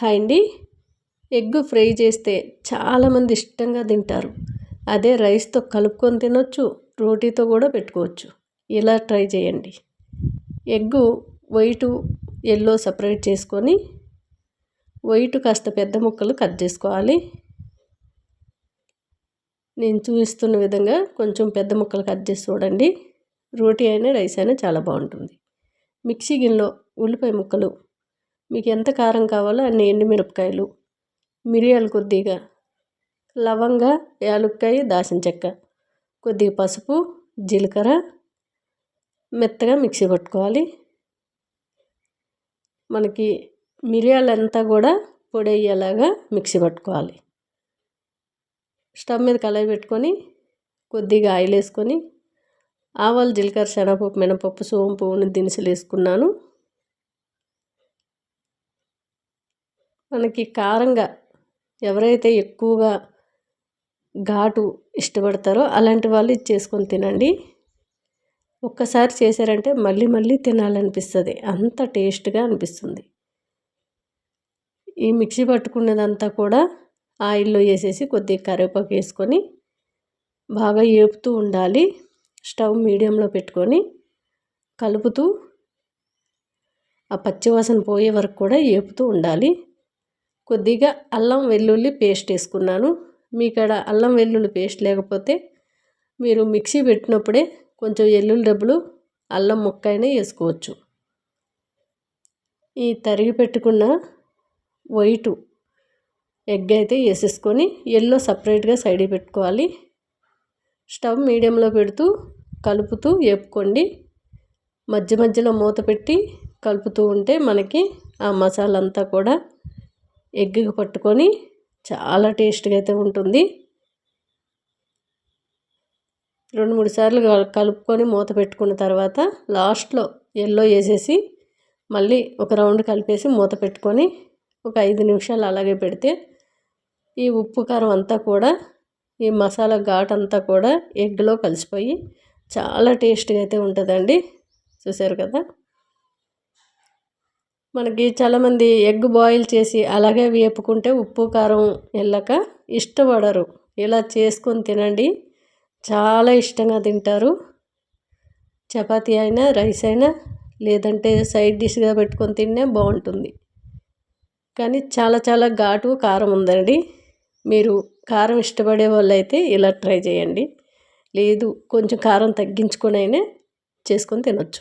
Hi అండి. Egg fry చేస్తే చాలామంది ఇష్టంగా తింటారు. అదే రైస్తో కలుపుకొని తినొచ్చు, రోటీతో కూడా పెట్టుకోవచ్చు. ఇలా ట్రై చేయండి. ఎగ్గు వైటు ఎల్లో సపరేట్ చేసుకొని వైట్ కాస్త పెద్ద ముక్కలు కట్ చేసుకోవాలి. నేను చూపిస్తున్న విధంగా కొంచెం పెద్ద ముక్కలు కట్ చేసి చూడండి. రోటీ అయినా రైస్ అయినా చాలా బాగుంటుంది. మిక్సీ గిన్నెలో ఉల్లిపాయ ముక్కలు, మీకు ఎంత కారం కావాలో అన్ని ఎండుమిరపకాయలు, మిరియాలు కొద్దిగా, లవంగ, యాలుక్కాయ, దాల్చిన చెక్క, కొద్దిగా పసుపు, జీలకర్ర మెత్తగా మిక్సీ పట్టుకోవాలి. మనకి మిరియాలంతా కూడా పొడి అయ్యేలాగా మిక్సీ పట్టుకోవాలి. స్టవ్ మీద కళాయి పెట్టుకొని కొద్దిగా ఆయిల్ వేసుకొని ఆవాలు, జీలకర్ర, శనగపప్పు, మినపప్పు, సోంపు, దినుసులు వేసుకున్నాను. మనకి కారంగా ఎవరైతే ఎక్కువగా ఘాటు ఇష్టపడతారో అలాంటి వాళ్ళు ఇది చేసుకొని తినండి. ఒక్కసారి చేశారంటే మళ్ళీ మళ్ళీ తినాలనిపిస్తుంది, అంత టేస్ట్గా అనిపిస్తుంది. ఈ మిక్సీ పట్టుకున్నదంతా కూడా ఆయిల్లో వేసేసి కొద్దిగా కరివేపాకు వేసుకొని బాగా వేపుతూ ఉండాలి. స్టవ్ మీడియంలో పెట్టుకొని కలుపుతూ ఆ పచ్చివాసన పోయే వరకు కూడా వేపుతూ ఉండాలి. కొద్దిగా అల్లం వెల్లుల్లి పేస్ట్ వేసుకున్నాను. మీకాడ అల్లం వెల్లుల్లి పేస్ట్ లేకపోతే మీరు మిక్సీ పెట్టినప్పుడే కొంచెం ఎల్లుల్లి డబ్బులు, అల్లం ముక్క అయినా వేసుకోవచ్చు. ఈ తరిగి పెట్టుకున్న వైటు ఎగ్ అయితే వేసేసుకొని ఎల్లో సపరేట్గా సైడ్కి పెట్టుకోవాలి. స్టవ్ మీడియంలో పెడుతూ కలుపుతూ వేపుకోండి. మధ్య మధ్యలో మూత పెట్టి కలుపుతూ ఉంటే మనకి ఆ మసాలా అంతా కూడా ఎగ్కి పట్టుకొని చాలా టేస్ట్గా అయితే ఉంటుంది. 2-3 సార్లు కలుపుకొని మూత పెట్టుకున్న తర్వాత లాస్ట్లో ఎల్లో వేసేసి మళ్ళీ ఒక రౌండ్ కలిపేసి మూత పెట్టుకొని ఒక 5 నిమిషాలు అలాగే పెడితే ఈ ఉప్పు కారం అంతా కూడా ఈ మసాలా ఘాట్ అంతా కూడా ఎగ్లో కలిసిపోయి చాలా టేస్ట్గా అయితే ఉంటుందండి. చూసారు కదా. మనకి చాలామంది ఎగ్ బాయిల్ చేసి అలాగే వేపుకుంటే ఉప్పు కారం వెళ్ళక ఇష్టపడరు. ఇలా చేసుకొని తినండి, చాలా ఇష్టంగా తింటారు. చపాతీ అయినా, రైస్ అయినా, లేదంటే సైడ్ డిష్గా పెట్టుకొని తిన్నా బాగుంటుంది. కానీ చాలా చాలా ఘాటు కారం ఉందండి. మీరు కారం ఇష్టపడే వాళ్ళు అయితే ఇలా ట్రై చేయండి. లేదు కొంచెం కారం తగ్గించుకొని అయినా చేసుకొని తినొచ్చు.